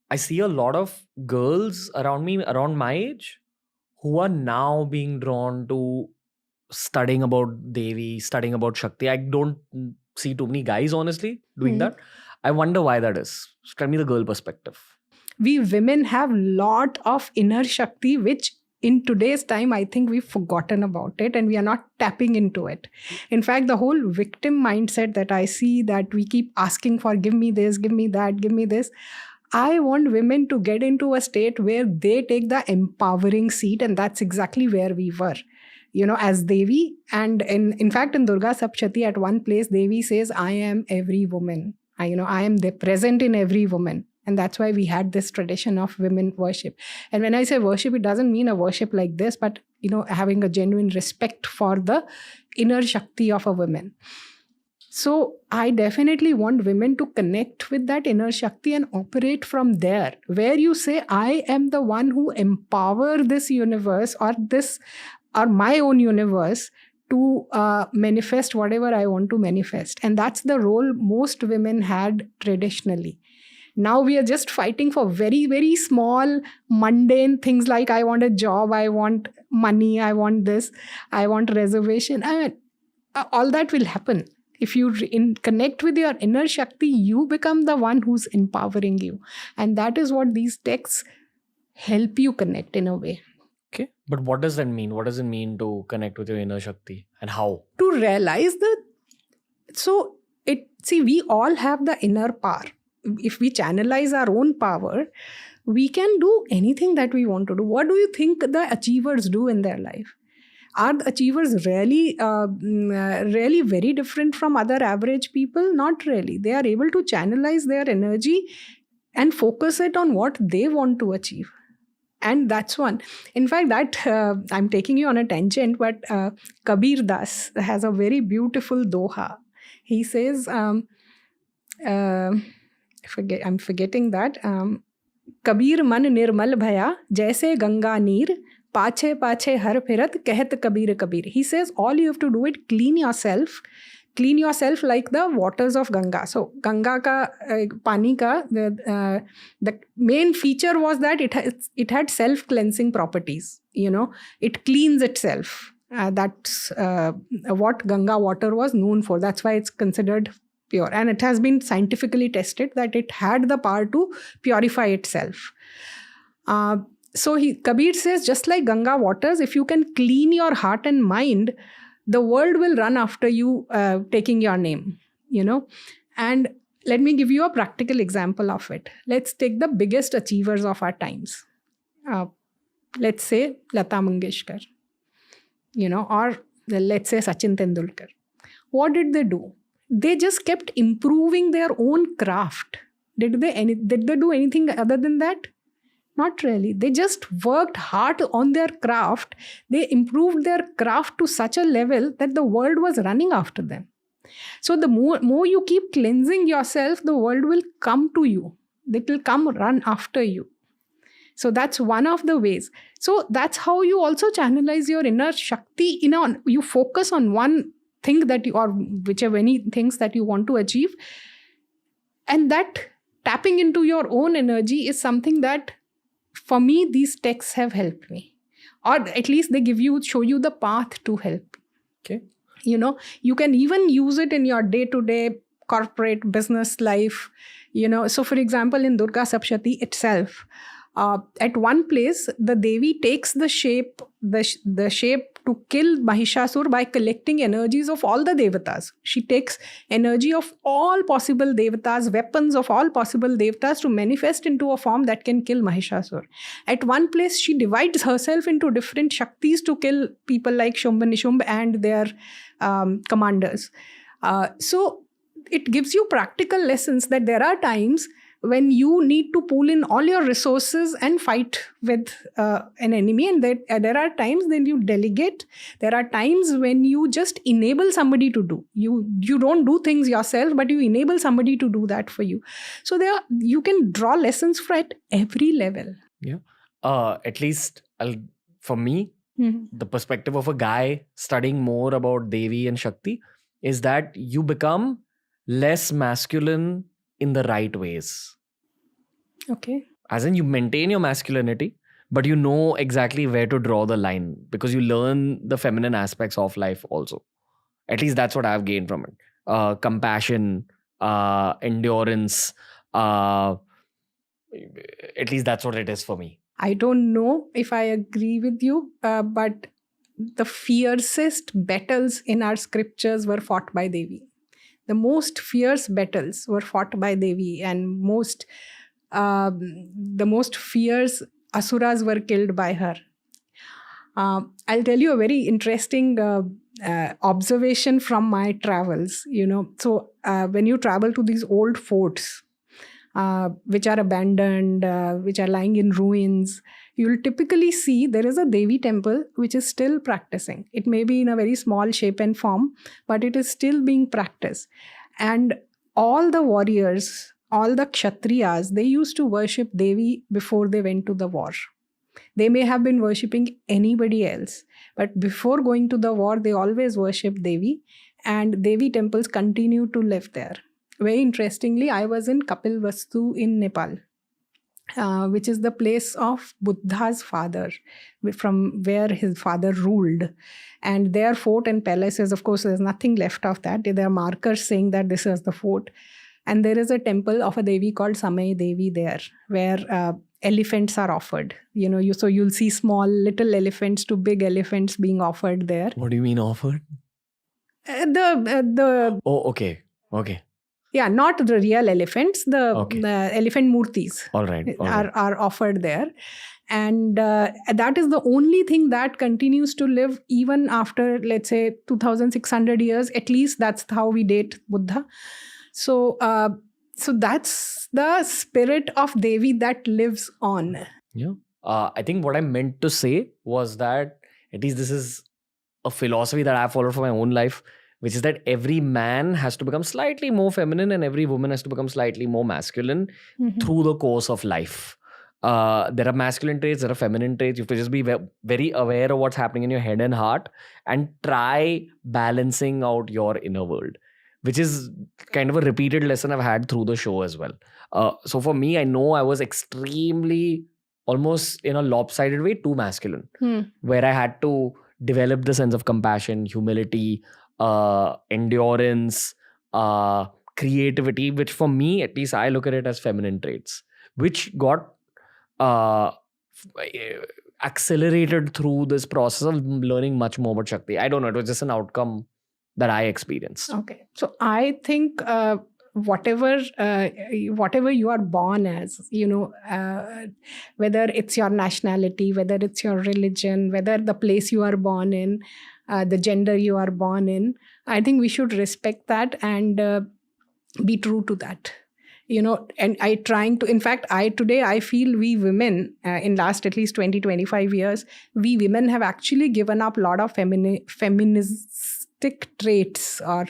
I see a lot of girls around me, around my age, who are now being drawn to studying about Devi, studying about Shakti. I don't see too many guys, honestly, doing Hmm. that. I wonder why that is. Tell me the girl perspective. We women have lot of inner Shakti, which in today's time, I think we've forgotten about it and we are not tapping into it. In fact, the whole victim mindset that I see, that we keep asking for, give me this, give me that, give me this. I want women to get into a state where they take the empowering seat, and that's exactly where we were. As Devi, and in fact, in Durga Saptati, at one place, Devi says, I am every woman. I am present in every woman. And that's why we had this tradition of women worship. And when I say worship, it doesn't mean a worship like this, but, having a genuine respect for the inner Shakti of a woman. So I definitely want women to connect with that inner Shakti and operate from there, where you say, I am the one who empower this universe or my own universe to manifest whatever I want to manifest. And that's the role most women had traditionally. Now we are just fighting for very, very small, mundane things like I want a job, I want money, I want this, I want reservation. I mean, all that will happen. If you connect with your inner Shakti, you become the one who's empowering you. And that is what these texts help you connect in a way. Okay. But what does that mean? What does it mean to connect with your inner Shakti, and how? To realize we all have the inner power. If we channelize our own power, we can do anything that we want to do. What do you think the achievers do in their life? Are the achievers really very different from other average people? Not really. They are able to channelize their energy and focus it on what they want to achieve. And that's one. In fact, that I'm taking you on a tangent, but Kabir Das has a very beautiful doha. He says, I'm forgetting that. Kabir man nirmal bhaya, jaise Ganga neer, pache pache har phirat, kehat Kabir Kabir. He says, all you have to do is clean yourself like the waters of Ganga. So Ganga ka pani ka the main feature was that it had self-cleansing properties. It cleans itself. That's what Ganga water was known for. That's why it's considered pure, and it has been scientifically tested that it had the power to purify itself. So Kabir says, just like Ganga waters, if you can clean your heart and mind, the world will run after you, taking your name, And let me give you a practical example of it. Let's take the biggest achievers of our times. Let's say Lata Mangeshkar, or let's say Sachin Tendulkar. What did they do? They just kept improving their own craft. Did they do anything other than that? Not really. They just worked hard on their craft. They improved their craft to such a level that the world was running after them. So the more you keep cleansing yourself, the world will come to you. It will come run after you. So that's one of the ways. So that's how you also channelize your inner Shakti. You focus on one thing or whichever any things that you want to achieve. And that tapping into your own energy is something that, for me, these texts have helped me, or at least they show you the path to help. Okay. You can even use it in your day-to-day corporate business life. So for example, in Durga Saptati itself, at one place, the Devi takes the shape to kill Mahishasur by collecting energies of all the Devatas. She takes energy of all possible Devatas, weapons of all possible Devatas, to manifest into a form that can kill Mahishasur. At one place, she divides herself into different Shaktis to kill people like Shumba Nishumba and their commanders. So it gives you practical lessons that there are times when you need to pull in all your resources and fight with an enemy, and that there are times when you delegate. There are times when you just enable somebody to do. You don't do things yourself, but you enable somebody to do that for you. So you can draw lessons at every level. Yeah. At least for me, the perspective of a guy studying more about Devi and Shakti is that you become less masculine in the right ways. Okay. As in, you maintain your masculinity, but you know exactly where to draw the line because you learn the feminine aspects of life also. At least that's what I've gained from it. Compassion, endurance. At least that's what it is for me. I don't know if I agree with you, but the fiercest battles in our scriptures were fought by Devi. The most fierce battles were fought by Devi, and the most fierce asuras were killed by her. I'll tell you a very interesting observation from my travels. So when you travel to these old forts, which are abandoned, which are lying in ruins, you'll typically see there is a Devi temple which is still practicing. It may be in a very small shape and form, but it is still being practiced. And all the warriors, all the Kshatriyas, they used to worship Devi before they went to the war. They may have been worshipping anybody else, but before going to the war, they always worshipped Devi, and Devi temples continue to live there. Very interestingly, I was in Kapilvastu in Nepal, which is the place of Buddha's father, from where his father ruled. And their fort and palaces, of course, there's nothing left of that. There are markers saying that this is the fort. And there is a temple of a Devi called Samay Devi there, where elephants are offered. So you'll see small little elephants to big elephants being offered there. What do you mean offered? The Oh, okay. Yeah, not the real elephants, the elephant murtis All right. are offered there. And that is the only thing that continues to live even after, let's say, 2,600 years. At least that's how we date Buddha. So that's the spirit of Devi that lives on. Yeah. I think what I meant to say was that at least this is a philosophy that I followed for my own life, which is that every man has to become slightly more feminine and every woman has to become slightly more masculine through the course of life. There are masculine traits, there are feminine traits. You have to just be very aware of what's happening in your head and heart and try balancing out your inner world, which is kind of a repeated lesson I've had through the show as well. So for me, I know I was extremely, almost in a lopsided way, too masculine, where I had to develop the sense of compassion, humility, endurance, creativity, which for me, at least I look at it as feminine traits, which got accelerated through this process of learning much more about Shakti. I don't know, it was just an outcome that I experienced. Okay. So I think whatever you are born as, whether it's your nationality, whether it's your religion, whether the place you are born in, the gender you are born in, I think we should respect that and be true to that. And I feel we women, in last at least 20-25 years, we women have actually given up a lot of feministic traits or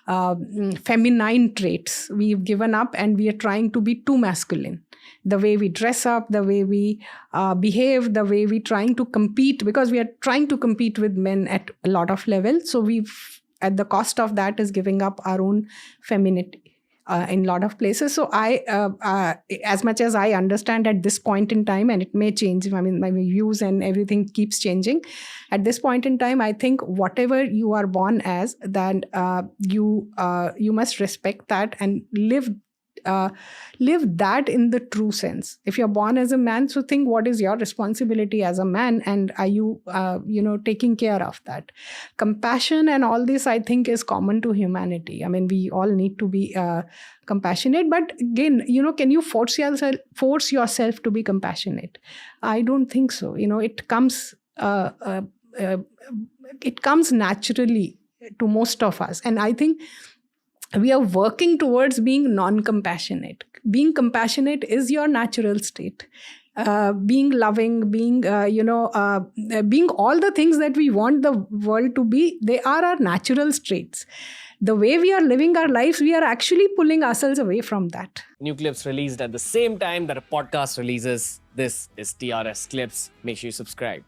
feminine traits. We've given up and we are trying to be too masculine. The way we dress up, the way we behave, the way we're trying to compete, because we are trying to compete with men at a lot of levels. So at the cost of that is giving up our own femininity. In a lot of places. So I, as much as I understand at this point in time, and it may change, I mean, my views and everything keeps changing. At this point in time, I think whatever you are born as, then you must respect that and live that in the true sense. If you're born as a man, so think what is your responsibility as a man, and are you taking care of that? Compassion and all this, I think, is common to humanity. I mean, we all need to be compassionate, but again, can you force yourself to be compassionate? I don't think so. It comes naturally to most of us, and I think we are working towards being non-compassionate. Being compassionate is your natural state. Being loving, being being all the things that we want the world to be, they are our natural traits. The way we are living our lives, we are actually pulling ourselves away from that. New clips released at the same time that a podcast releases. This is TRS Clips. Make sure you subscribe.